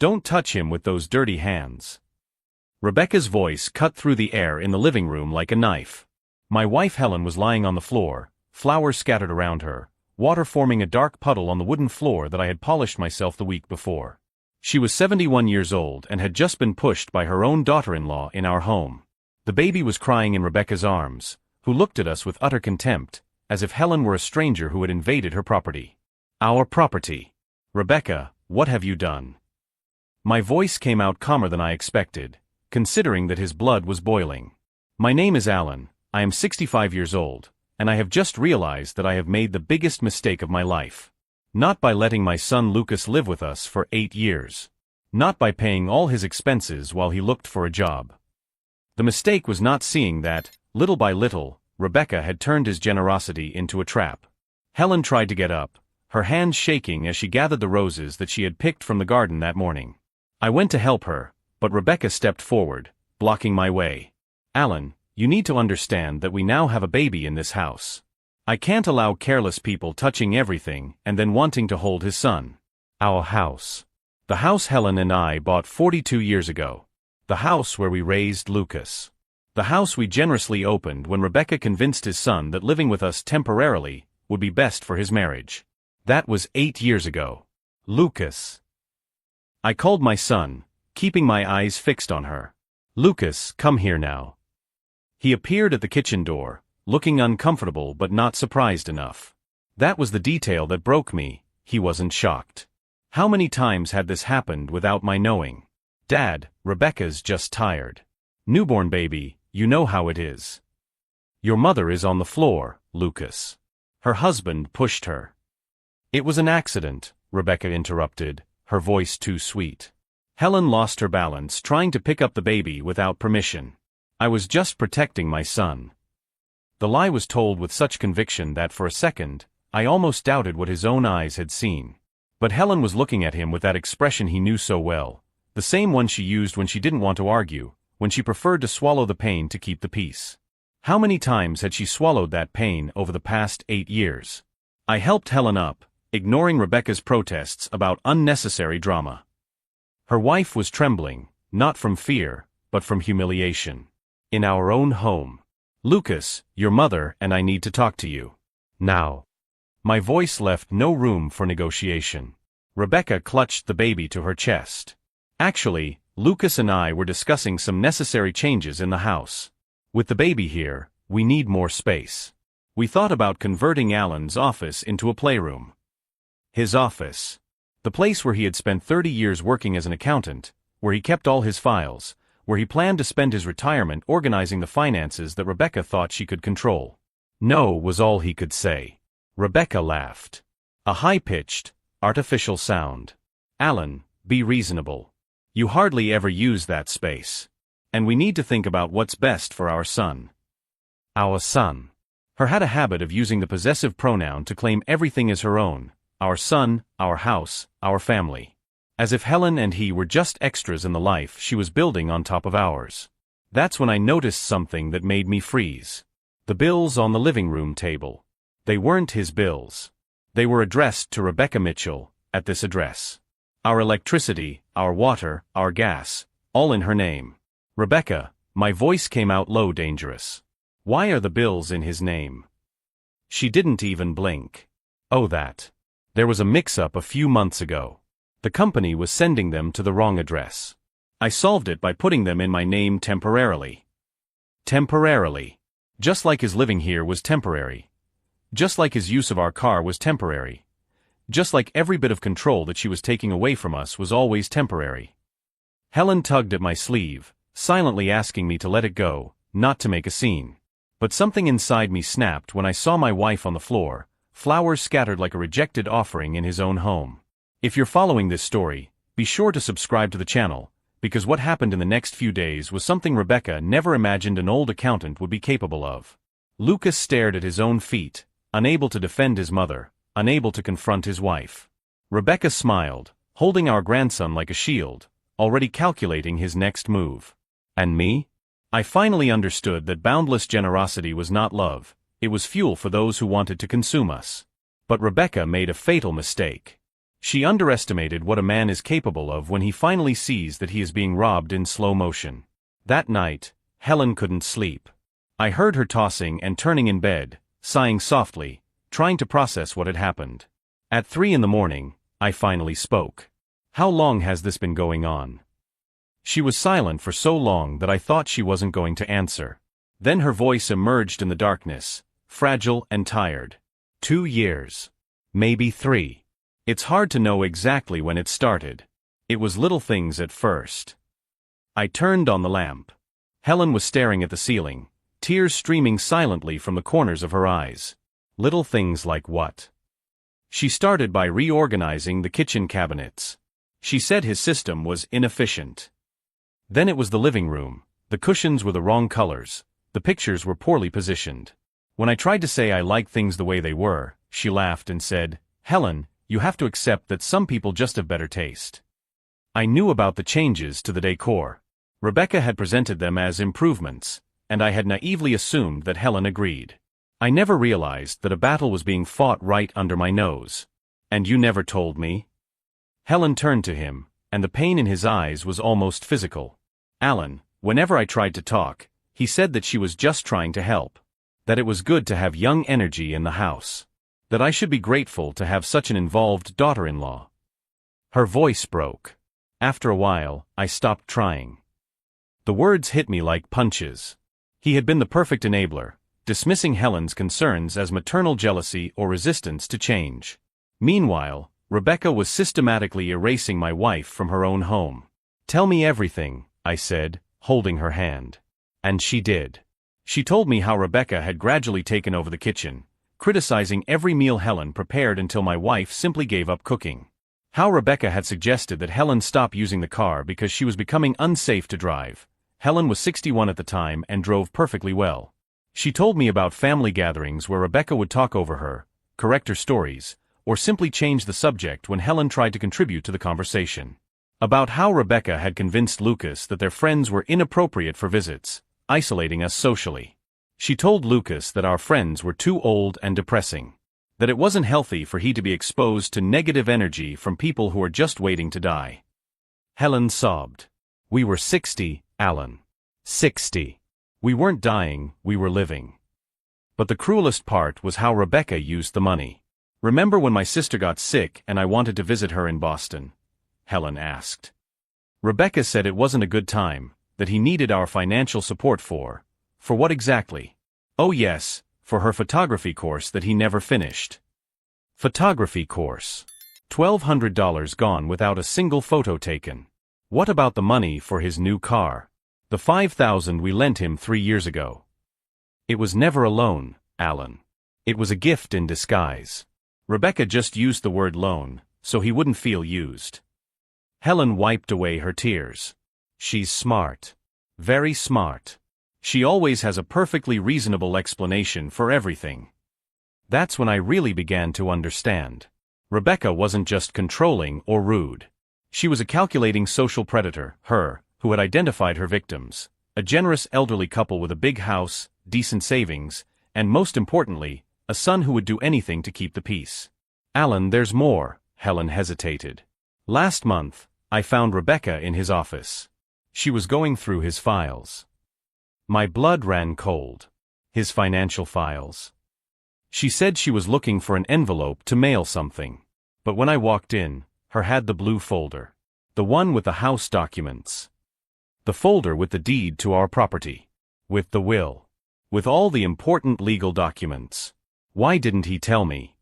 Don't touch him with those dirty hands. Rebecca's voice cut through the air in the living room like a knife. My wife Helen was lying on the floor, flowers scattered around her, water forming a dark puddle on the wooden floor that I had polished myself the week before. She was 71 years old and had just been pushed by her own daughter-in-law in our home. The baby was crying in Rebecca's arms, who looked at us with utter contempt, as if Helen were a stranger who had invaded her property. Our property. Rebecca, what have you done? My voice came out calmer than I expected, considering that his blood was boiling. My name is Alan, I am 65 years old, and I have just realized that I have made the biggest mistake of my life. Not by letting my son Lucas live with us for 8 years. Not by paying all his expenses while he looked for a job. The mistake was not seeing that, little by little, Rebecca had turned his generosity into a trap. Helen tried to get up, her hands shaking as she gathered the roses that she had picked from the garden that morning. I went to help her, but Rebecca stepped forward, blocking my way. Alan, you need to understand that we now have a baby in this house. I can't allow careless people touching everything and then wanting to hold his son. Our house. The house Helen and I bought 42 years ago. The house where we raised Lucas. The house we generously opened when Rebecca convinced his son that living with us temporarily would be best for his marriage. That was 8 years ago. Lucas. I called my son, keeping my eyes fixed on her. Lucas, come here now. He appeared at the kitchen door, looking uncomfortable but not surprised enough. That was the detail that broke me, he wasn't shocked. How many times had this happened without my knowing? Dad, Rebecca's just tired. Newborn baby, you know how it is. Your mother is on the floor, Lucas. Her husband pushed her. It was an accident, Rebecca interrupted, her voice too sweet. Helen lost her balance trying to pick up the baby without permission. I was just protecting my son. The lie was told with such conviction that for a second, I almost doubted what his own eyes had seen. But Helen was looking at him with that expression he knew so well, the same one she used when she didn't want to argue, when she preferred to swallow the pain to keep the peace. How many times had she swallowed that pain over the past 8 years? I helped Helen up, ignoring Rebecca's protests about unnecessary drama. Her wife was trembling, not from fear, but from humiliation. In our own home. Lucas, your mother and I need to talk to you. Now. My voice left no room for negotiation. Rebecca clutched the baby to her chest. Actually, Lucas and I were discussing some necessary changes in the house. With the baby here, we need more space. We thought about converting Alan's office into a playroom. His office. The place where he had spent 30 years working as an accountant, where he kept all his files, where he planned to spend his retirement organizing the finances that Rebecca thought she could control. No was all he could say. Rebecca laughed. A high-pitched, artificial sound. Alan, be reasonable. You hardly ever use that space. And we need to think about what's best for our son. Our son. Her had a habit of using the possessive pronoun to claim everything as her own. Our son, our house, our family. As if Helen and he were just extras in the life she was building on top of ours. That's when I noticed something that made me freeze. The bills on the living room table. They weren't his bills. They were addressed to Rebecca Mitchell, at this address. Our electricity, our water, our gas, all in her name. Rebecca, my voice came out low, dangerous. Why are the bills in his name? She didn't even blink. Oh, that. There was a mix-up a few months ago. The company was sending them to the wrong address. I solved it by putting them in my name temporarily. Temporarily. Just like his living here was temporary. Just like his use of our car was temporary. Just like every bit of control that she was taking away from us was always temporary. Helen tugged at my sleeve, silently asking me to let it go, not to make a scene. But something inside me snapped when I saw my wife on the floor, flowers scattered like a rejected offering in his own home. If you're following this story, be sure to subscribe to the channel, because what happened in the next few days was something Rebecca never imagined an old accountant would be capable of. Lucas stared at his own feet, unable to defend his mother, unable to confront his wife. Rebecca smiled, holding our grandson like a shield, already calculating his next move. And me? I finally understood that boundless generosity was not love, it was fuel for those who wanted to consume us. But Rebecca made a fatal mistake. She underestimated what a man is capable of when he finally sees that he is being robbed in slow motion. That night, Helen couldn't sleep. I heard her tossing and turning in bed, sighing softly, trying to process what had happened. At 3 in the morning, I finally spoke. "How long has this been going on?" She was silent for so long that I thought she wasn't going to answer. Then her voice emerged in the darkness, fragile and tired. 2 years. Maybe 3. It's hard to know exactly when it started. It was little things at first. I turned on the lamp. Helen was staring at the ceiling, tears streaming silently from the corners of her eyes. Little things like what? She started by reorganizing the kitchen cabinets. She said his system was inefficient. Then it was the living room. The cushions were the wrong colors. The pictures were poorly positioned. When I tried to say I liked things the way they were, she laughed and said, "Helen, you have to accept that some people just have better taste." I knew about the changes to the decor. Rebecca had presented them as improvements, and I had naively assumed that Helen agreed. I never realized that a battle was being fought right under my nose. "And you never told me?" Helen turned to him, and the pain in his eyes was almost physical. "Alan, whenever I tried to talk, he said that she was just trying to help. That it was good to have young energy in the house. That I should be grateful to have such an involved daughter-in-law." Her voice broke. After a while, I stopped trying. The words hit me like punches. He had been the perfect enabler, dismissing Helen's concerns as maternal jealousy or resistance to change. Meanwhile, Rebecca was systematically erasing my wife from her own home. "Tell me everything," I said, holding her hand. And she did. She told me how Rebecca had gradually taken over the kitchen, criticizing every meal Helen prepared until my wife simply gave up cooking. How Rebecca had suggested that Helen stop using the car because she was becoming unsafe to drive. Helen was 61 at the time and drove perfectly well. She told me about family gatherings where Rebecca would talk over her, correct her stories, or simply change the subject when Helen tried to contribute to the conversation. About how Rebecca had convinced Lucas that their friends were inappropriate for visits, isolating us socially. She told Lucas that our friends were too old and depressing. That it wasn't healthy for he to be exposed to negative energy from people who were just waiting to die. Helen sobbed. "We were 60, Alan. 60. We weren't dying, we were living." But the cruelest part was how Rebecca used the money. "Remember when my sister got sick and I wanted to visit her in Boston?" Helen asked. Rebecca said it wasn't a good time, that he needed our financial support for what exactly? Oh yes, for her photography course that he never finished. Photography course. $1,200 gone without a single photo taken. What about the money for his new car? The $5,000 we lent him 3 years ago. It was never a loan, Alan. It was a gift in disguise. Rebecca just used the word loan, so he wouldn't feel used. Helen wiped away her tears. "She's smart. Very smart. She always has a perfectly reasonable explanation for everything." That's when I really began to understand. Rebecca wasn't just controlling or rude. She was a calculating social predator, who had identified her victims, a generous elderly couple with a big house, decent savings, and most importantly, a son who would do anything to keep the peace. "Alan, there's more," Helen hesitated. "Last month, I found Rebecca in his office. She was going through his files." My blood ran cold. His financial files. She said she was looking for an envelope to mail something. But when I walked in, her had the blue folder. The one with the house documents. The folder with the deed to our property. With the will. With all the important legal documents. Why didn't he tell me?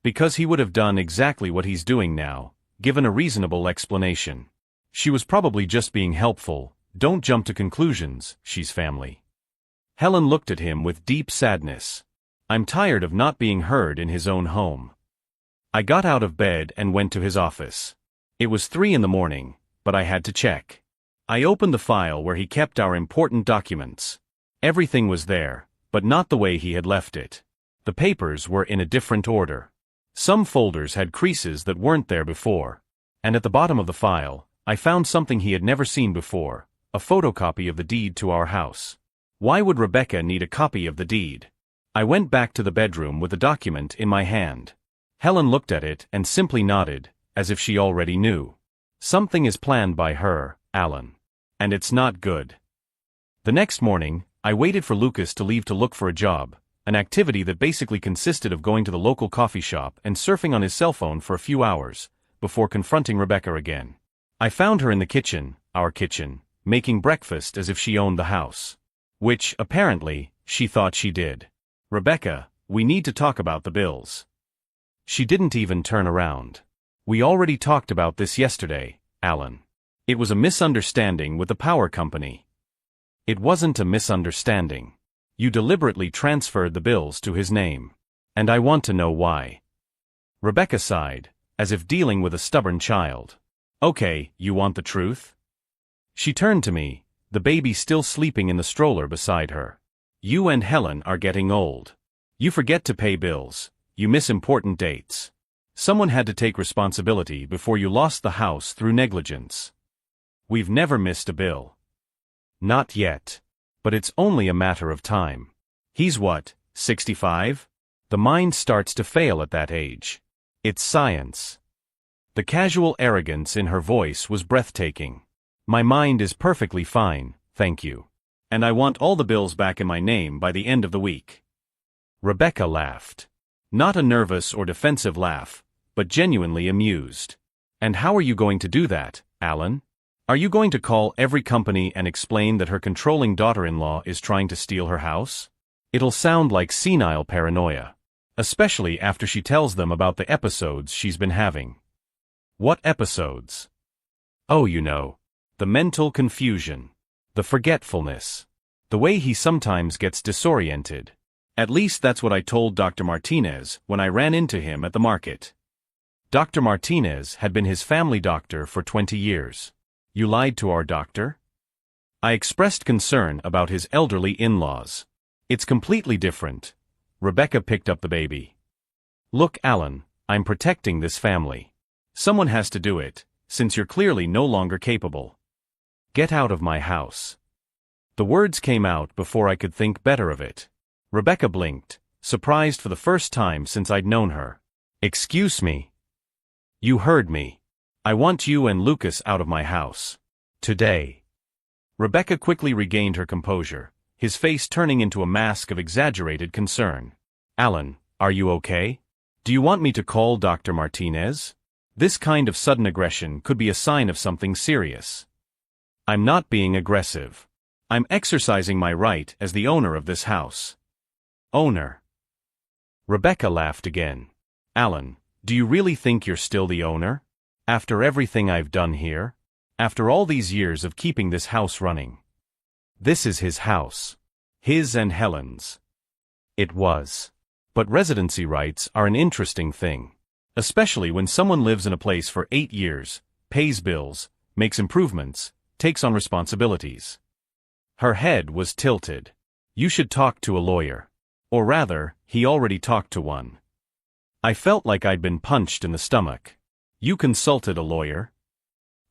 Because he would have done exactly what he's doing now, given a reasonable explanation. She was probably just being helpful. Don't jump to conclusions, she's family. Helen looked at him with deep sadness. I'm tired of not being heard in his own home. I got out of bed and went to his office. It was 3 in the morning, but I had to check. I opened the file where he kept our important documents. Everything was there, but not the way he had left it. The papers were in a different order. Some folders had creases that weren't there before. And at the bottom of the file, I found something he had never seen before. A photocopy of the deed to our house. Why would Rebecca need a copy of the deed? I went back to the bedroom with the document in my hand. Helen looked at it and simply nodded, as if she already knew. Something is planned by her, Alan. And it's not good. The next morning, I waited for Lucas to leave to look for a job, an activity that basically consisted of going to the local coffee shop and surfing on his cell phone for a few hours, before confronting Rebecca again. I found her in the kitchen, our kitchen, making breakfast as if she owned the house. Which, apparently, she thought she did. "Rebecca, we need to talk about the bills." She didn't even turn around. "We already talked about this yesterday, Alan. It was a misunderstanding with the power company." "It wasn't a misunderstanding. You deliberately transferred the bills to his name. And I want to know why." Rebecca sighed, as if dealing with a stubborn child. "Okay, you want the truth?" She turned to me, the baby still sleeping in the stroller beside her. "You and Helen are getting old. You forget to pay bills, you miss important dates. Someone had to take responsibility before you lost the house through negligence. We've never missed a bill." "Not yet. But it's only a matter of time." "He's what, 65? The mind starts to fail at that age. It's science." The casual arrogance in her voice was breathtaking. "My mind is perfectly fine, thank you. And I want all the bills back in my name by the end of the week." Rebecca laughed. Not a nervous or defensive laugh, but genuinely amused. "And how are you going to do that, Alan? Are you going to call every company and explain that her controlling daughter-in-law is trying to steal her house? It'll sound like senile paranoia. Especially after she tells them about the episodes she's been having." "What episodes?" "Oh, you know. The mental confusion. The forgetfulness. The way he sometimes gets disoriented. At least that's what I told Dr. Martinez when I ran into him at the market." Dr. Martinez had been his family doctor for 20 years. "You lied to our doctor?" I expressed concern about his elderly in-laws. "It's completely different." Rebecca picked up the baby. "Look, Alan, I'm protecting this family. Someone has to do it, since you're clearly no longer capable. Get out of my house." The words came out before I could think better of it. Rebecca blinked, surprised for the first time since I'd known her. "Excuse me." "You heard me. I want you and Lucas out of my house. Today." Rebecca quickly regained her composure, his face turning into a mask of exaggerated concern. "Alan, are you okay? Do you want me to call Dr. Martinez? This kind of sudden aggression could be a sign of something serious." "I'm not being aggressive. I'm exercising my right as the owner of this house." "Owner?" Rebecca laughed again. "Alan, do you really think you're still the owner? After everything I've done here? After all these years of keeping this house running? This is his house. His and Helen's." It was. But residency rights are an interesting thing. Especially when someone lives in a place for 8 years, pays bills, makes improvements, takes on responsibilities. Her head was tilted. "You should talk to a lawyer." Or rather, he already talked to one. I felt like I'd been punched in the stomach. "You consulted a lawyer?"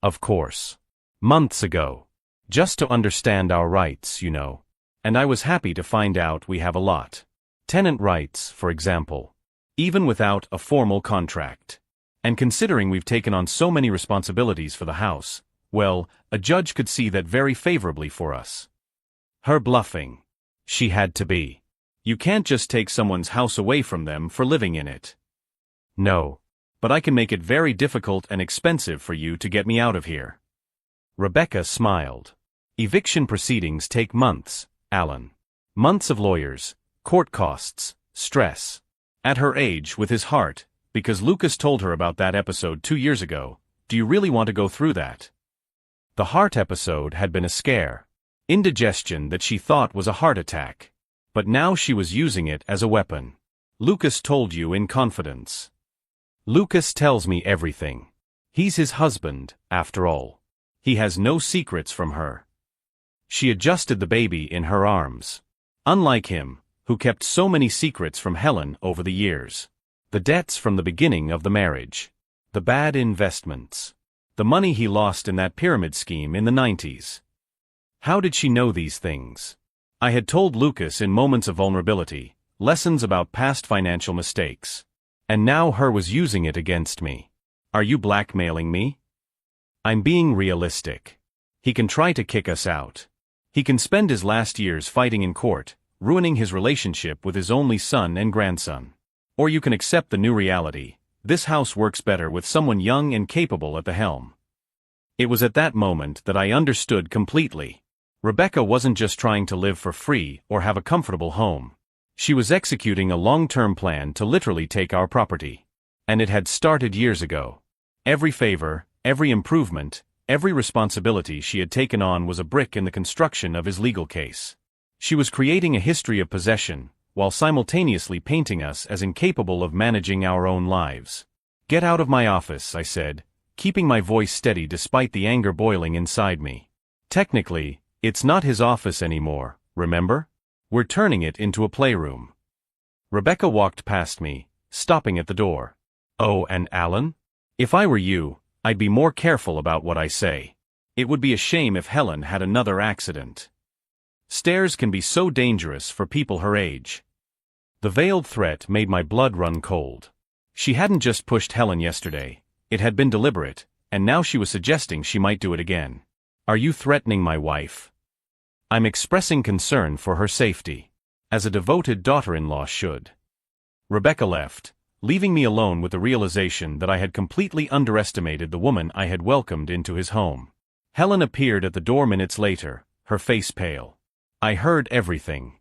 "Of course. Months ago. Just to understand our rights, you know. And I was happy to find out we have a lot. Tenant rights, for example. Even without a formal contract. And considering we've taken on so many responsibilities for the house, well, a judge could see that very favorably for us." Her bluffing. She had to be. You can't just take someone's house away from them for living in it. "No. But I can make it very difficult and expensive for you to get me out of here." Rebecca smiled. "Eviction proceedings take months, Alan. Months of lawyers, court costs, stress. At her age, with his heart, because Lucas told her about that episode 2 years ago, do you really want to go through that?" The heart episode had been a scare. Indigestion that she thought was a heart attack. But now she was using it as a weapon. "Lucas told you in confidence." "Lucas tells me everything. He's his husband, after all. He has no secrets from her." She adjusted the baby in her arms. Unlike him, who kept so many secrets from Helen over the years. The debts from the beginning of the marriage. The bad investments. The money he lost in that pyramid scheme in the 90s. How did she know these things? I had told Lucas in moments of vulnerability, lessons about past financial mistakes. And now her was using it against me. Are you blackmailing me? I'm being realistic. He can try to kick us out. He can spend his last years fighting in court, ruining his relationship with his only son and grandson. Or you can accept the new reality. This house works better with someone young and capable at the helm. It was at that moment that I understood completely. Rebecca wasn't just trying to live for free or have a comfortable home. She was executing a long-term plan to literally take our property. And it had started years ago. Every favor, every improvement, every responsibility she had taken on was a brick in the construction of his legal case. She was creating a history of possession, while simultaneously painting us as incapable of managing our own lives. Get out of my office, I said, keeping my voice steady despite the anger boiling inside me. Technically, it's not his office anymore, remember? We're turning it into a playroom. Rebecca walked past me, stopping at the door. Oh, and Alan? If I were you, I'd be more careful about what I say. It would be a shame if Helen had another accident. Stairs can be so dangerous for people her age. The veiled threat made my blood run cold. She hadn't just pushed Helen yesterday, it had been deliberate, and now she was suggesting she might do it again. Are you threatening my wife? I'm expressing concern for her safety, as a devoted daughter-in-law should. Rebecca left, leaving me alone with the realization that I had completely underestimated the woman I had welcomed into his home. Helen appeared at the door minutes later, her face pale. I heard everything.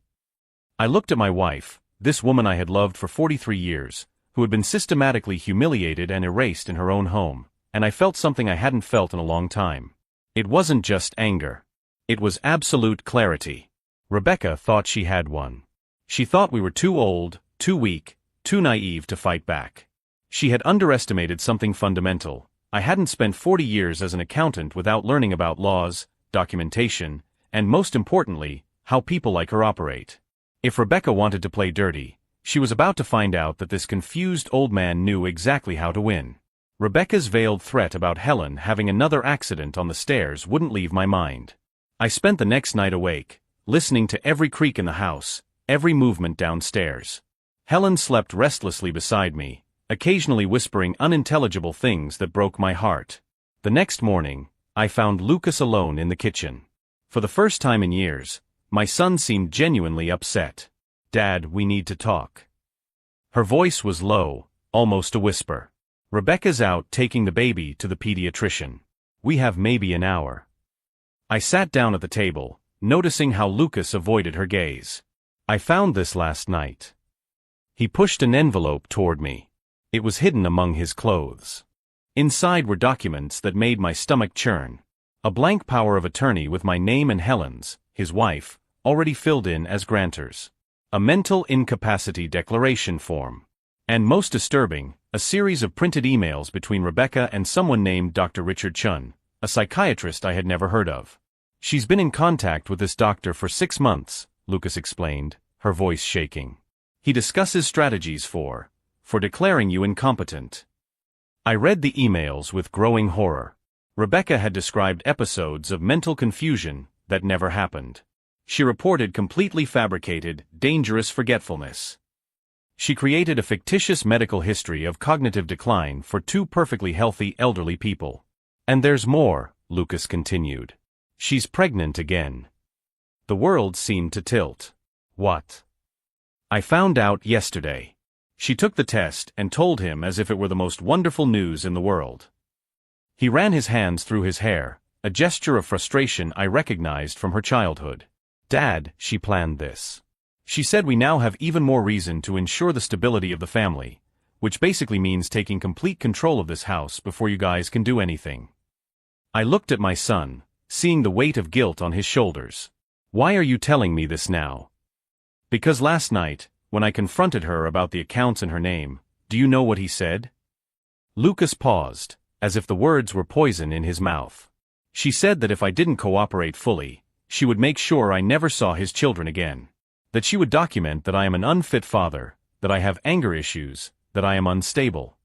I looked at my wife, this woman I had loved for 43 years, who had been systematically humiliated and erased in her own home, and I felt something I hadn't felt in a long time. It wasn't just anger. It was absolute clarity. Rebecca thought she had one. She thought we were too old, too weak, too naive to fight back. She had underestimated something fundamental. I hadn't spent 40 years as an accountant without learning about laws, documentation, and most importantly, how people like her operate. If Rebecca wanted to play dirty, she was about to find out that this confused old man knew exactly how to win. Rebecca's veiled threat about Helen having another accident on the stairs wouldn't leave my mind. I spent the next night awake, listening to every creak in the house, every movement downstairs. Helen slept restlessly beside me, occasionally whispering unintelligible things that broke my heart. The next morning, I found Lucas alone in the kitchen. For the first time in years, my son seemed genuinely upset. Dad, we need to talk. Her voice was low, almost a whisper. Rebecca's out taking the baby to the pediatrician. We have maybe an hour. I sat down at the table, noticing how Lucas avoided her gaze. I found this last night. He pushed an envelope toward me. It was hidden among his clothes. Inside were documents that made my stomach churn. A blank power of attorney with my name and Helen's, his wife, already filled in as grantors. A mental incapacity declaration form. And most disturbing, a series of printed emails between Rebecca and someone named Dr. Richard Chun, a psychiatrist I had never heard of. She's been in contact with this doctor for 6 months, Lucas explained, her voice shaking. He discusses strategies for declaring you incompetent. I read the emails with growing horror. Rebecca had described episodes of mental confusion that never happened. She reported completely fabricated, dangerous forgetfulness. She created a fictitious medical history of cognitive decline for 2 perfectly healthy elderly people. And there's more, Lucas continued. She's pregnant again. The world seemed to tilt. What? I found out yesterday. She took the test and told him as if it were the most wonderful news in the world. He ran his hands through his hair, a gesture of frustration I recognized from her childhood. Dad, she planned this. She said we now have even more reason to ensure the stability of the family, which basically means taking complete control of this house before you guys can do anything. I looked at my son, seeing the weight of guilt on his shoulders. Why are you telling me this now? Because last night, when I confronted her about the accounts in her name, do you know what he said? Lucas paused, as if the words were poison in his mouth. She said that if I didn't cooperate fully, she would make sure I never saw his children again. That she would document that I am an unfit father, that I have anger issues, that I am unstable.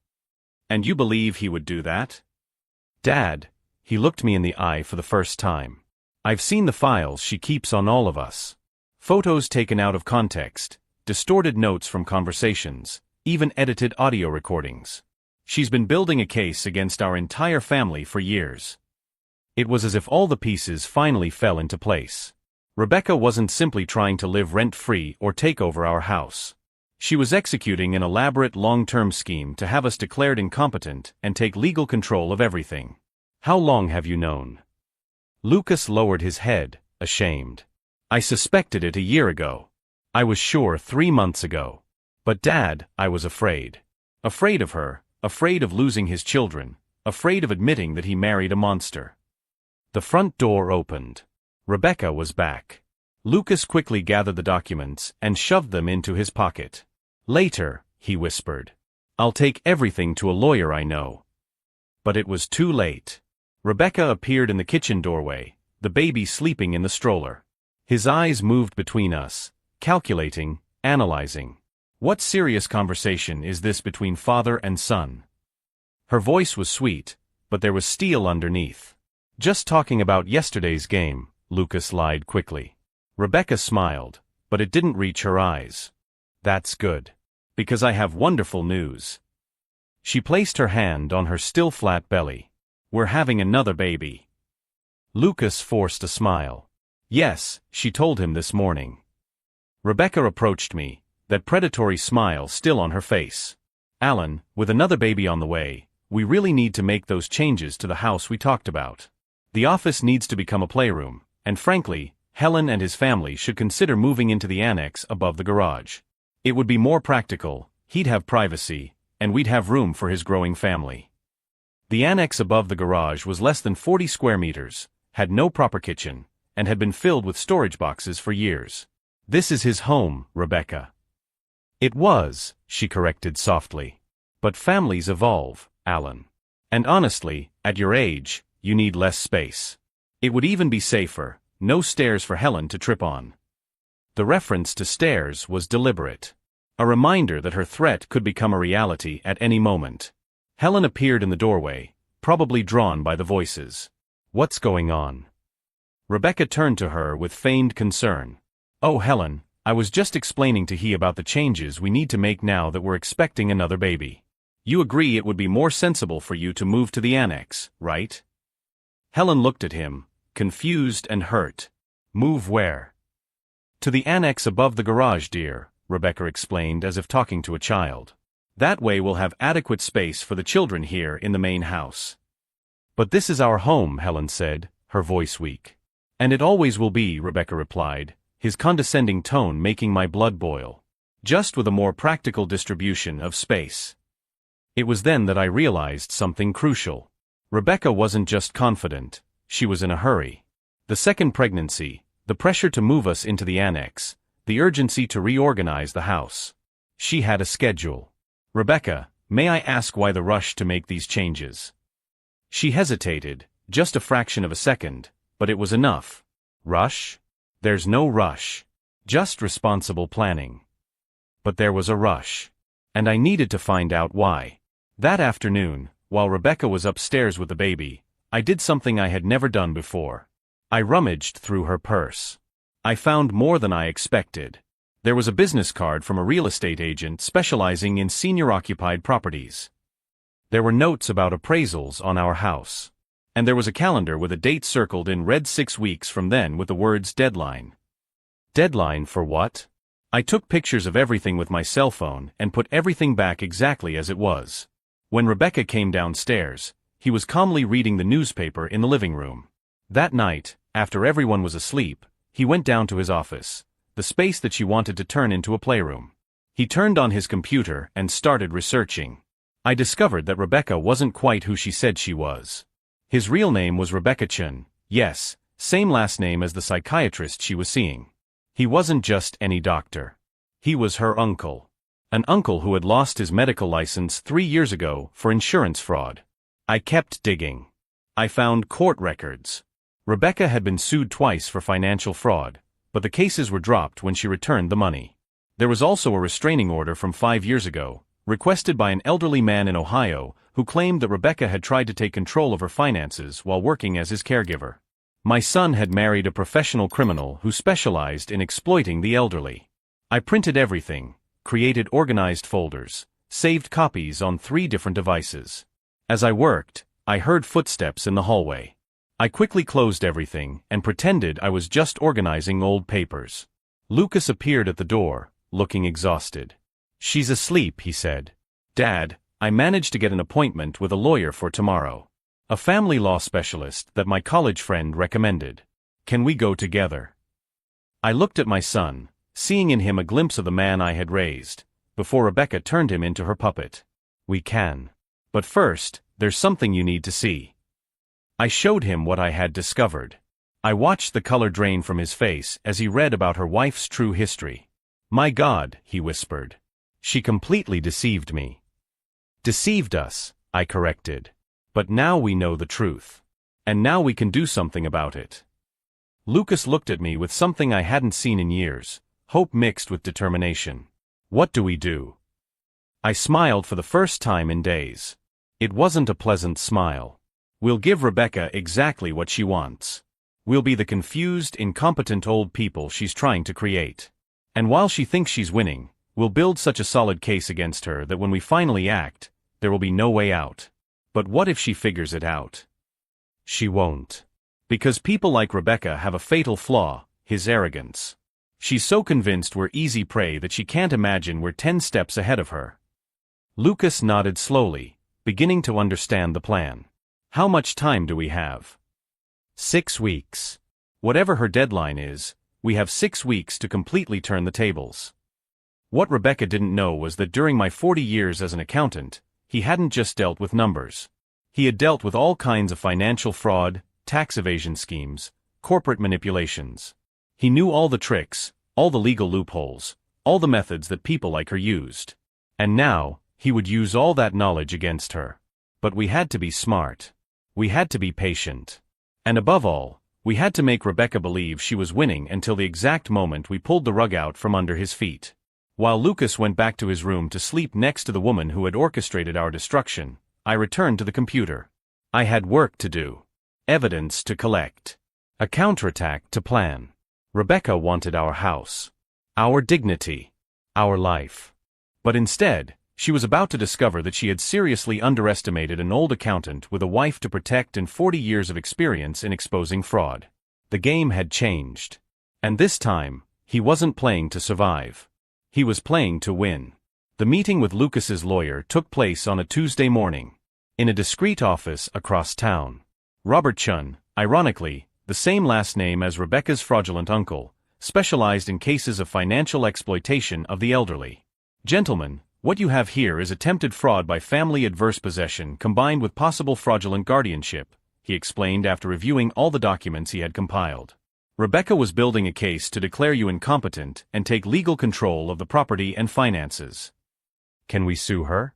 And you believe he would do that? Dad, he looked me in the eye for the first time. I've seen the files she keeps on all of us. Photos taken out of context, distorted notes from conversations, even edited audio recordings. She's been building a case against our entire family for years. It was as if all the pieces finally fell into place. Rebecca wasn't simply trying to live rent-free or take over our house. She was executing an elaborate long-term scheme to have us declared incompetent and take legal control of everything. How long have you known? Lucas lowered his head, ashamed. I suspected it a year ago. I was sure 3 months ago. But Dad, I was afraid. Afraid of her, afraid of losing his children, afraid of admitting that he married a monster. The front door opened. Rebecca was back. Lucas quickly gathered the documents and shoved them into his pocket. Later, he whispered. I'll take everything to a lawyer I know. But it was too late. Rebecca appeared in the kitchen doorway, the baby sleeping in the stroller. His eyes moved between us, calculating, analyzing. What serious conversation is this between father and son? Her voice was sweet, but there was steel underneath. Just talking about yesterday's game, Lucas lied quickly. Rebecca smiled, but it didn't reach her eyes. That's good. Because I have wonderful news. She placed her hand on her still flat belly. We're having another baby. Lucas forced a smile. Yes, she told him this morning. Rebecca approached me, that predatory smile still on her face. Alan, with another baby on the way, we really need to make those changes to the house we talked about. The office needs to become a playroom, and frankly, Helen and his family should consider moving into the annex above the garage. It would be more practical, he'd have privacy, and we'd have room for his growing family. The annex above the garage was less than 40 square meters, had no proper kitchen, and had been filled with storage boxes for years. This is his home, Rebecca. It was, she corrected softly. But families evolve, Alan. And honestly, at your age, you need less space. It would even be safer, no stairs for Helen to trip on. The reference to stairs was deliberate. A reminder that her threat could become a reality at any moment. Helen appeared in the doorway, probably drawn by the voices. What's going on? Rebecca turned to her with feigned concern. Oh, Helen, I was just explaining to he about the changes we need to make now that we're expecting another baby. You agree it would be more sensible for you to move to the annex, right? Helen looked at him, confused and hurt. Move where? To the annex above the garage, dear, Rebecca explained as if talking to a child. That way we'll have adequate space for the children here in the main house. But this is our home, Helen said, her voice weak. And it always will be, Rebecca replied, his condescending tone making my blood boil. Just with a more practical distribution of space. It was then that I realized something crucial. Rebecca wasn't just confident, she was in a hurry. The second pregnancy, the pressure to move us into the annex, the urgency to reorganize the house. She had a schedule. Rebecca, may I ask why the rush to make these changes? She hesitated, just a fraction of a second, but it was enough. Rush? There's no rush. Just responsible planning. But there was a rush. And I needed to find out why. That afternoon, while Rebecca was upstairs with the baby, I did something I had never done before. I rummaged through her purse. I found more than I expected. There was a business card from a real estate agent specializing in senior-occupied properties. There were notes about appraisals on our house. And there was a calendar with a date circled in red 6 weeks from then with the words deadline. Deadline for what? I took pictures of everything with my cell phone and put everything back exactly as it was. When Rebecca came downstairs, he was calmly reading the newspaper in the living room. That night, after everyone was asleep, he went down to his office, the space that she wanted to turn into a playroom. He turned on his computer and started researching. I discovered that Rebecca wasn't quite who she said she was. His real name was Rebecca Chen, yes, same last name as the psychiatrist she was seeing. He wasn't just any doctor. He was her uncle. An uncle who had lost his medical license 3 years ago for insurance fraud. I kept digging. I found court records. Rebecca had been sued twice for financial fraud, but the cases were dropped when she returned the money. There was also a restraining order from 5 years ago, requested by an elderly man in Ohio who claimed that Rebecca had tried to take control of her finances while working as his caregiver. My son had married a professional criminal who specialized in exploiting the elderly. I printed everything, created organized folders, saved copies on 3 different devices. As I worked, I heard footsteps in the hallway. I quickly closed everything and pretended I was just organizing old papers. Lucas appeared at the door, looking exhausted. "She's asleep," he said. "Dad, I managed to get an appointment with a lawyer for tomorrow. A family law specialist that my college friend recommended. Can we go together?" I looked at my son, seeing in him a glimpse of the man I had raised, before Rebecca turned him into her puppet. "We can. But first, there's something you need to see." I showed him what I had discovered. I watched the color drain from his face as he read about her wife's true history. "My God," he whispered. "She completely deceived me." "Deceived us," I corrected. "But now we know the truth. And now we can do something about it." Lucas looked at me with something I hadn't seen in years, hope mixed with determination. "What do we do?" I smiled for the first time in days. It wasn't a pleasant smile. "We'll give Rebecca exactly what she wants. We'll be the confused, incompetent old people she's trying to create. And while she thinks she's winning, we'll build such a solid case against her that when we finally act, there will be no way out. But what if she figures it out?" "She won't. Because people like Rebecca have a fatal flaw, his arrogance. She's so convinced we're easy prey that she can't imagine we're 10 steps ahead of her." Lucas nodded slowly, beginning to understand the plan. "How much time do we have?" 6 weeks. Whatever her deadline is, we have 6 weeks to completely turn the tables. What Rebecca didn't know was that during my 40 years as an accountant, he hadn't just dealt with numbers. He had dealt with all kinds of financial fraud, tax evasion schemes, corporate manipulations. He knew all the tricks, all the legal loopholes, all the methods that people like her used. And now, he would use all that knowledge against her. But we had to be smart. We had to be patient. And above all, we had to make Rebecca believe she was winning until the exact moment we pulled the rug out from under his feet. While Lucas went back to his room to sleep next to the woman who had orchestrated our destruction, I returned to the computer. I had work to do. Evidence to collect. A counterattack to plan. Rebecca wanted our house. Our dignity. Our life. But instead, she was about to discover that she had seriously underestimated an old accountant with a wife to protect and 40 years of experience in exposing fraud. The game had changed. And this time, he wasn't playing to survive. He was playing to win. The meeting with Lucas's lawyer took place on a Tuesday morning. In a discreet office across town. Robert Chun, ironically, the same last name as Rebecca's fraudulent uncle, specialized in cases of financial exploitation of the elderly. "Gentlemen, what you have here is attempted fraud by family adverse possession combined with possible fraudulent guardianship," he explained after reviewing all the documents he had compiled. "Rebecca was building a case to declare you incompetent and take legal control of the property and finances." "Can we sue her?"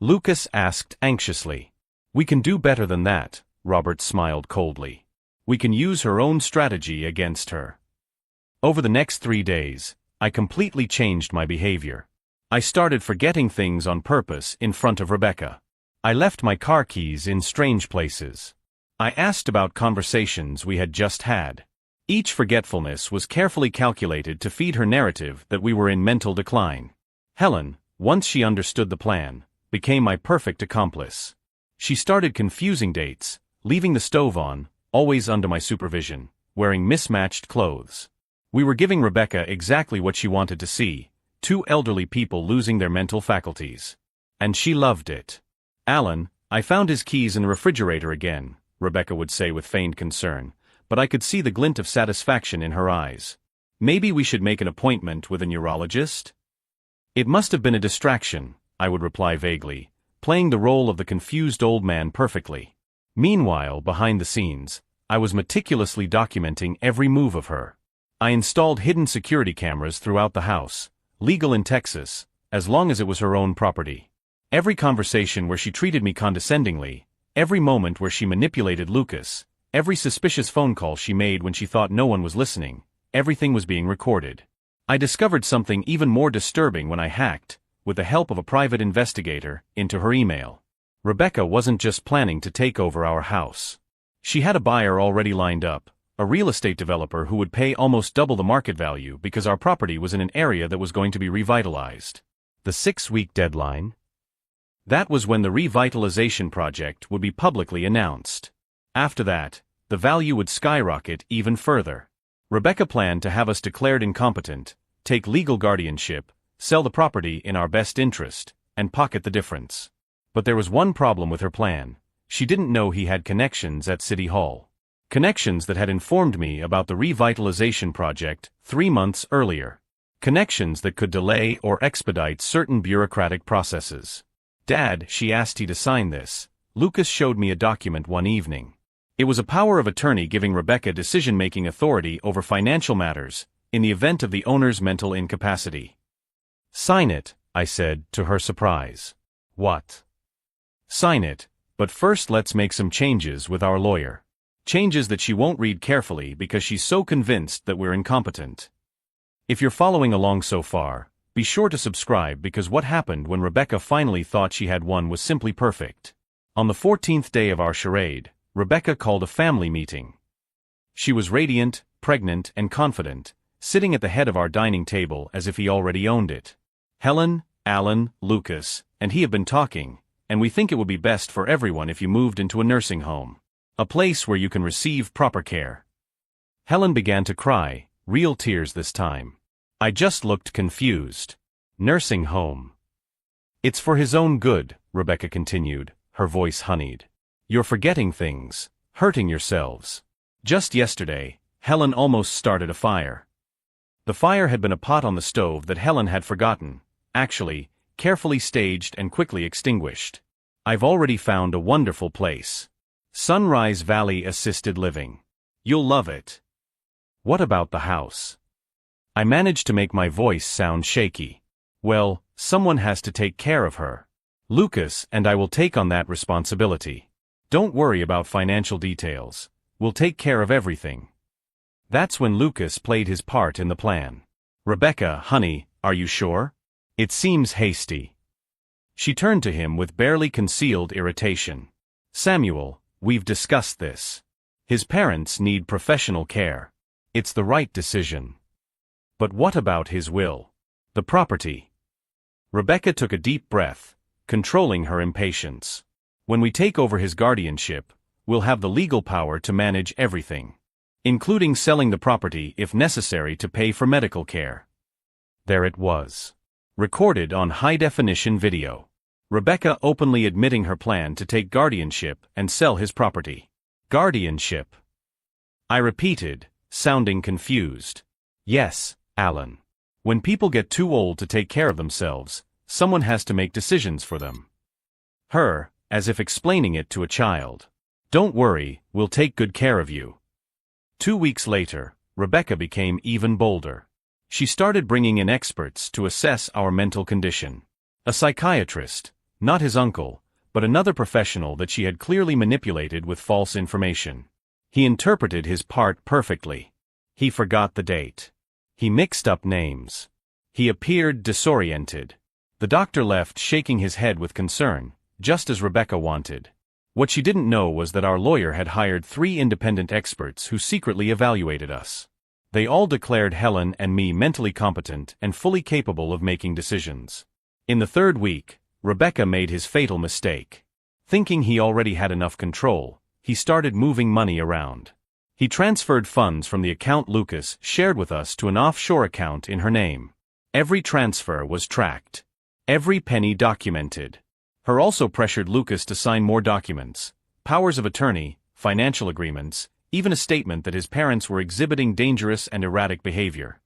Lucas asked anxiously. "We can do better than that," Robert smiled coldly. "We can use her own strategy against her." Over the next 3 days, I completely changed my behavior. I started forgetting things on purpose in front of Rebecca. I left my car keys in strange places. I asked about conversations we had just had. Each forgetfulness was carefully calculated to feed her narrative that we were in mental decline. Helen, once she understood the plan, became my perfect accomplice. She started confusing dates, leaving the stove on, always under my supervision, wearing mismatched clothes. We were giving Rebecca exactly what she wanted to see, 2 elderly people losing their mental faculties. And she loved it. "Alan, I found his keys in the refrigerator again," Rebecca would say with feigned concern, but I could see the glint of satisfaction in her eyes. "Maybe we should make an appointment with a neurologist?" "It must have been a distraction," I would reply vaguely, playing the role of the confused old man perfectly. Meanwhile, behind the scenes, I was meticulously documenting every move of her. I installed hidden security cameras throughout the house, legal in Texas, as long as it was her own property. Every conversation where she treated me condescendingly, every moment where she manipulated Lucas, every suspicious phone call she made when she thought no one was listening, everything was being recorded. I discovered something even more disturbing when I hacked, with the help of a private investigator, into her email. Rebecca wasn't just planning to take over our house. She had a buyer already lined up, a real estate developer who would pay almost double the market value because our property was in an area that was going to be revitalized. The 6-week deadline? That was when the revitalization project would be publicly announced. After that, the value would skyrocket even further. Rebecca planned to have us declared incompetent, take legal guardianship, sell the property in our best interest, and pocket the difference. But there was one problem with her plan. She didn't know he had connections at City Hall. Connections that had informed me about the revitalization project 3 months earlier. Connections that could delay or expedite certain bureaucratic processes. "Dad," she asked he to sign this. Lucas showed me a document one evening. It was a power of attorney giving Rebecca decision-making authority over financial matters, in the event of the owner's mental incapacity. "Sign it," I said, to her surprise. "What?" "Sign it, but first let's make some changes with our lawyer. Changes that she won't read carefully because she's so convinced that we're incompetent." If you're following along so far, be sure to subscribe because what happened when Rebecca finally thought she had won was simply perfect. On the 14th day of our charade, Rebecca called a family meeting. She was radiant, pregnant, and confident, sitting at the head of our dining table as if he already owned it. "Helen, Alan, Lucas, and he have been talking, and we think it would be best for everyone if you moved into a nursing home. A place where you can receive proper care." Helen began to cry, real tears this time. I just looked confused. "Nursing home." "It's for his own good," Rebecca continued, her voice honeyed. "You're forgetting things, hurting yourselves. Just yesterday, Helen almost started a fire." The fire had been a pot on the stove that Helen had forgotten, actually, carefully staged and quickly extinguished. "I've already found a wonderful place. Sunrise Valley Assisted Living. You'll love it." "What about the house?" I managed to make my voice sound shaky. "Well, someone has to take care of her. Lucas and I will take on that responsibility. Don't worry about financial details. We'll take care of everything." That's when Lucas played his part in the plan. "Rebecca, honey, are you sure? It seems hasty." She turned to him with barely concealed irritation. "Samuel, we've discussed this. His parents need professional care. It's the right decision." "But what about his will? The property?" Rebecca took a deep breath, controlling her impatience. "When we take over his guardianship, we'll have the legal power to manage everything, including selling the property if necessary to pay for medical care." There it was. Recorded on high-definition video. Rebecca openly admitting her plan to take guardianship and sell his property. "Guardianship?" I repeated, sounding confused. "Yes, Alan. When people get too old to take care of themselves, someone has to make decisions for them." Her, as if explaining it to a child. "Don't worry, we'll take good care of you." 2 weeks later, Rebecca became even bolder. She started bringing in experts to assess our mental condition. A psychiatrist, not his uncle, but another professional that she had clearly manipulated with false information. He interpreted his part perfectly. He forgot the date. He mixed up names. He appeared disoriented. The doctor left shaking his head with concern, just as Rebecca wanted. What she didn't know was that our lawyer had hired 3 independent experts who secretly evaluated us. They all declared Helen and me mentally competent and fully capable of making decisions. In the 3rd week, Rebecca made his fatal mistake. Thinking he already had enough control, he started moving money around. He transferred funds from the account Lucas shared with us to an offshore account in her name. Every transfer was tracked. Every penny documented. Her also pressured Lucas to sign more documents, powers of attorney, financial agreements, even a statement that his parents were exhibiting dangerous and erratic behavior.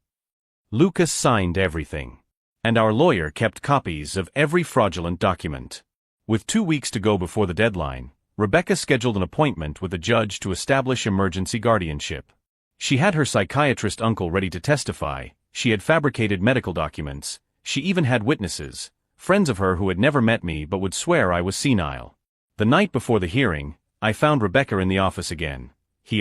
Lucas signed everything. And our lawyer kept copies of every fraudulent document. With 2 weeks to go before the deadline, Rebecca scheduled an appointment with a judge to establish emergency guardianship. She had her psychiatrist uncle ready to testify, she had fabricated medical documents, she even had witnesses, friends of her who had never met me but would swear I was senile. The night before the hearing, I found Rebecca in the office again,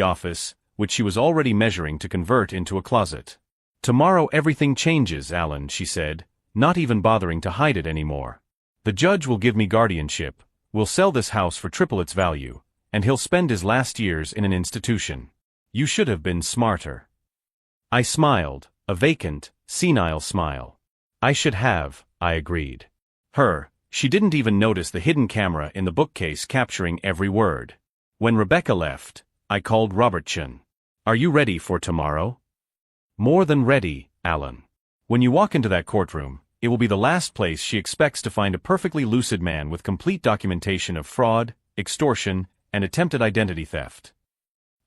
office, which she was already measuring to convert into a closet. "Tomorrow everything changes, Alan," she said, not even bothering to hide it anymore. "The judge will give me guardianship, we'll sell this house for triple its value, and he'll spend his last years in an institution. You should have been smarter." I smiled, a vacant, senile smile. "I should have," I agreed. She didn't even notice the hidden camera in the bookcase capturing every word. When Rebecca left, I called Robertson. Are you ready for tomorrow? More than ready, Alan. When you walk into that courtroom, it will be the last place she expects to find a perfectly lucid man with complete documentation of fraud, extortion, and attempted identity theft.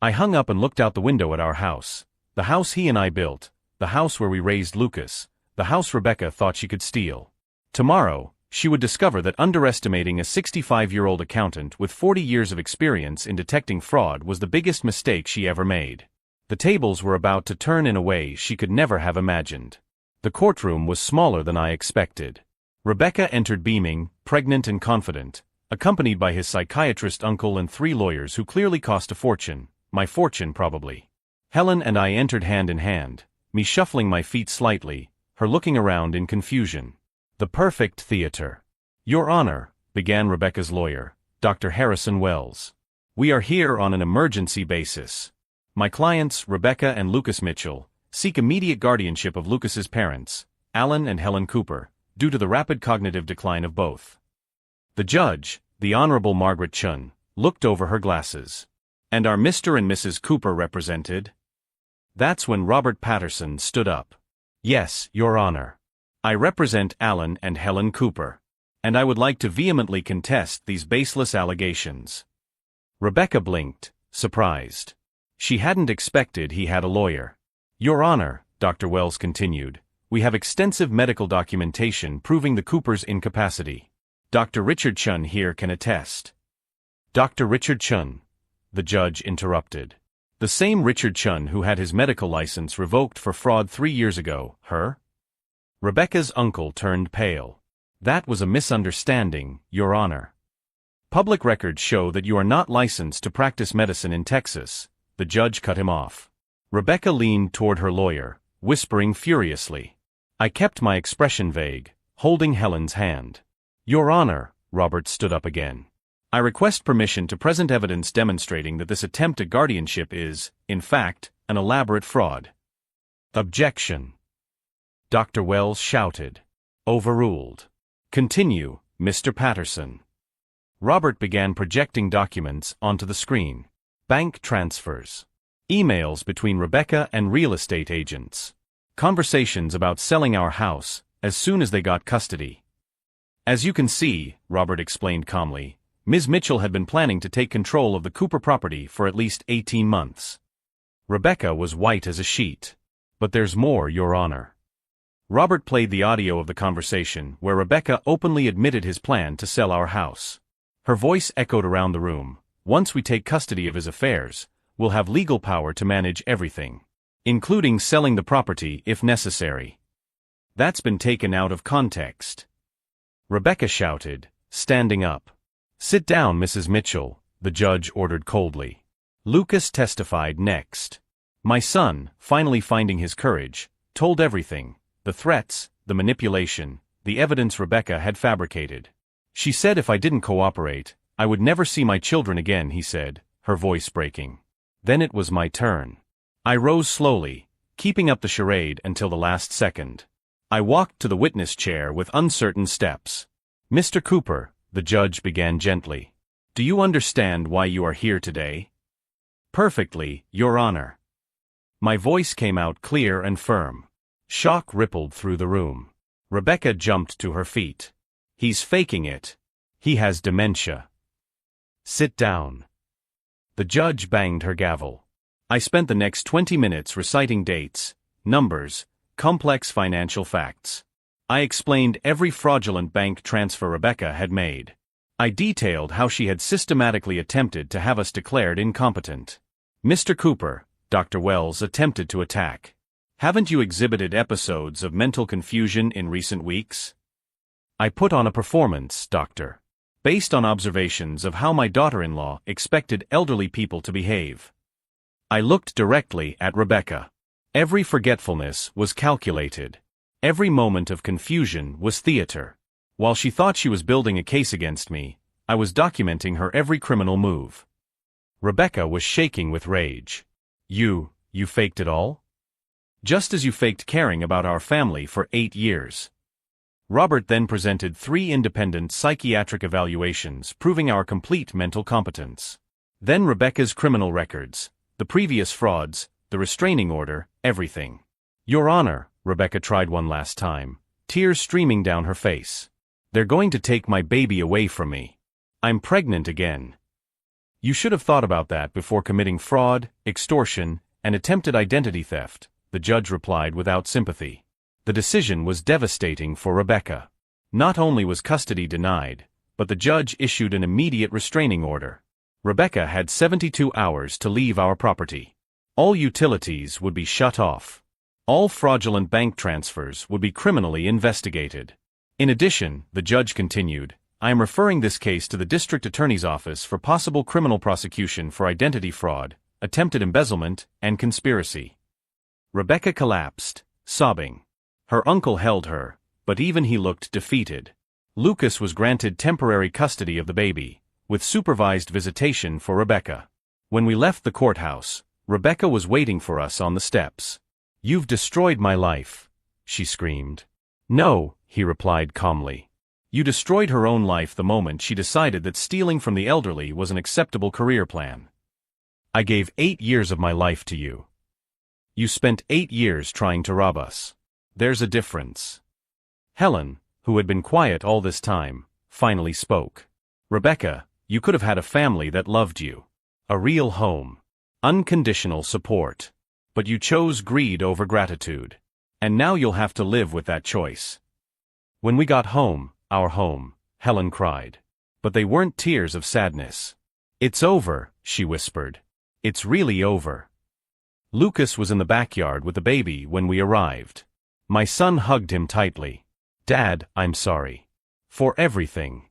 I hung up and looked out the window at our house. The house he and I built, the house where we raised Lucas, the house Rebecca thought she could steal. Tomorrow, she would discover that underestimating a 65-year-old accountant with 40 years of experience in detecting fraud was the biggest mistake she ever made. The tables were about to turn in a way she could never have imagined. The courtroom was smaller than I expected. Rebecca entered beaming, pregnant and confident, accompanied by his psychiatrist uncle and 3 lawyers who clearly cost a fortune, my fortune probably. Helen and I entered hand in hand, me shuffling my feet slightly, her looking around in confusion. The perfect theater. Your Honor, began Rebecca's lawyer, Dr. Harrison Wells. We are here on an emergency basis. My clients, Rebecca and Lucas Mitchell, seek immediate guardianship of Lucas's parents, Alan and Helen Cooper, due to the rapid cognitive decline of both. The judge, the Honorable Margaret Chun, looked over her glasses. And are Mr. and Mrs. Cooper represented? That's when Robert Patterson stood up. Yes, Your Honor. I represent Alan and Helen Cooper. And I would like to vehemently contest these baseless allegations. Rebecca blinked, surprised. She hadn't expected he had a lawyer. Your Honor, Dr. Wells continued, we have extensive medical documentation proving the Coopers' incapacity. Dr. Richard Chun here can attest. Dr. Richard Chun, the judge interrupted. The same Richard Chun who had his medical license revoked for fraud 3 years ago, her? Rebecca's uncle turned pale. That was a misunderstanding, Your Honor. Public records show that you are not licensed to practice medicine in Texas. The judge cut him off. Rebecca leaned toward her lawyer, whispering furiously. I kept my expression vague, holding Helen's hand. Your Honor, Robert stood up again. I request permission to present evidence demonstrating that this attempt at guardianship is, in fact, an elaborate fraud. Objection. Dr. Wells shouted. Overruled. Continue, Mr. Patterson. Robert began projecting documents onto the screen. Bank transfers. Emails between Rebecca and real estate agents. Conversations about selling our house, as soon as they got custody. As you can see, Robert explained calmly, Ms. Mitchell had been planning to take control of the Cooper property for at least 18 months. Rebecca was white as a sheet. But there's more, Your Honor. Robert played the audio of the conversation where Rebecca openly admitted his plan to sell our house. Her voice echoed around the room. Once we take custody of his affairs, we'll have legal power to manage everything, including selling the property if necessary. That's been taken out of context. Rebecca shouted, standing up. Sit down, Mrs. Mitchell, the judge ordered coldly. Lucas testified next. My son, finally finding his courage, told everything. The threats, the manipulation, the evidence Rebecca had fabricated. She said if I didn't cooperate, I would never see my children again, he said, her voice breaking. Then it was my turn. I rose slowly, keeping up the charade until the last second. I walked to the witness chair with uncertain steps. Mr. Cooper, the judge began gently. Do you understand why you are here today? Perfectly, Your Honor. My voice came out clear and firm. Shock rippled through the room. Rebecca jumped to her feet. He's faking it. He has dementia. Sit down. The judge banged her gavel. I spent the next 20 minutes reciting dates, numbers, complex financial facts. I explained every fraudulent bank transfer Rebecca had made. I detailed how she had systematically attempted to have us declared incompetent. Mr. Cooper, Dr. Wells attempted to attack. Haven't you exhibited episodes of mental confusion in recent weeks? I put on a performance, Doctor, based on observations of how my daughter-in-law expected elderly people to behave. I looked directly at Rebecca. Every forgetfulness was calculated. Every moment of confusion was theater. While she thought she was building a case against me, I was documenting her every criminal move. Rebecca was shaking with rage. You faked it all? Just as you faked caring about our family for 8 years. Robert then presented 3 independent psychiatric evaluations proving our complete mental competence. Then Rebecca's criminal records, the previous frauds, the restraining order, everything. Your Honor, Rebecca tried one last time, tears streaming down her face. They're going to take my baby away from me. I'm pregnant again. You should have thought about that before committing fraud, extortion, and attempted identity theft, the judge replied without sympathy. The decision was devastating for Rebecca. Not only was custody denied, but the judge issued an immediate restraining order. Rebecca had 72 hours to leave our property. All utilities would be shut off. All fraudulent bank transfers would be criminally investigated. In addition, the judge continued, I am referring this case to the district attorney's office for possible criminal prosecution for identity fraud, attempted embezzlement, and conspiracy. Rebecca collapsed, sobbing. Her uncle held her, but even he looked defeated. Lucas was granted temporary custody of the baby, with supervised visitation for Rebecca. When we left the courthouse, Rebecca was waiting for us on the steps. You've destroyed my life, she screamed. No, he replied calmly. You destroyed her own life the moment she decided that stealing from the elderly was an acceptable career plan. I gave 8 years of my life to you. You spent 8 years trying to rob us. There's a difference. Helen, who had been quiet all this time, finally spoke. Rebecca, you could have had a family that loved you. A real home. Unconditional support. But you chose greed over gratitude. And now you'll have to live with that choice. When we got home, our home, Helen cried. But they weren't tears of sadness. It's over, she whispered. It's really over. Lucas was in the backyard with the baby when we arrived. My son hugged him tightly. Dad, I'm sorry. For everything.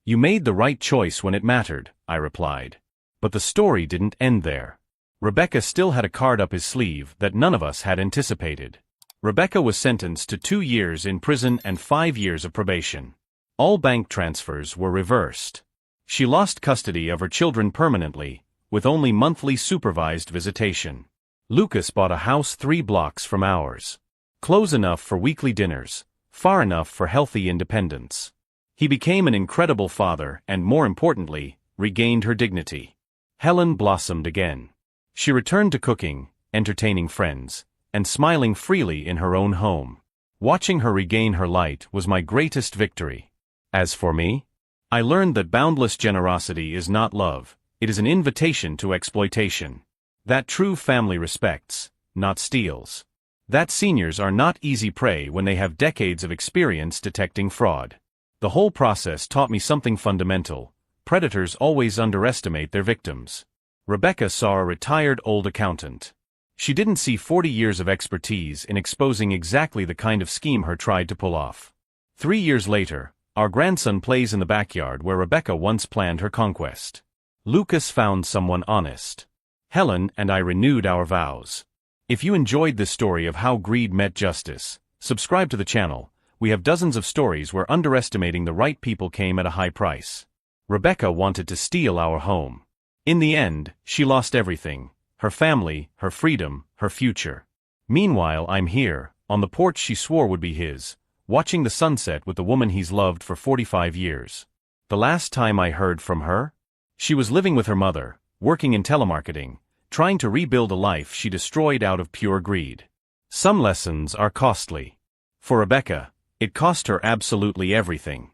You made the right choice when it mattered, I replied. But the story didn't end there. Rebecca still had a card up his sleeve that none of us had anticipated. Rebecca was sentenced to 2 years in prison and 5 years of probation. All bank transfers were reversed. She lost custody of her children permanently, with only monthly supervised visitation. Lucas bought a house 3 blocks from ours. Close enough for weekly dinners, far enough for healthy independence. He became an incredible father and, more importantly, regained her dignity. Helen blossomed again. She returned to cooking, entertaining friends, and smiling freely in her own home. Watching her regain her light was my greatest victory. As for me, I learned that boundless generosity is not love, it is an invitation to exploitation. That true family respects, not steals. That seniors are not easy prey when they have decades of experience detecting fraud. The whole process taught me something fundamental. Predators always underestimate their victims. Rebecca saw a retired old accountant. She didn't see 40 years of expertise in exposing exactly the kind of scheme her tried to pull off. 3 years later, our grandson plays in the backyard where Rebecca once planned her conquest. Lucas found someone honest. Helen and I renewed our vows. If you enjoyed this story of how greed met justice, subscribe to the channel. We have dozens of stories where underestimating the right people came at a high price. Rebecca wanted to steal our home. In the end, she lost everything. Her family, her freedom, her future. Meanwhile, I'm here, on the porch she swore would be his, watching the sunset with the woman he's loved for 45 years. The last time I heard from her? She was living with her mother, working in telemarketing, trying to rebuild a life she destroyed out of pure greed. Some lessons are costly. For Rebecca, it cost her absolutely everything.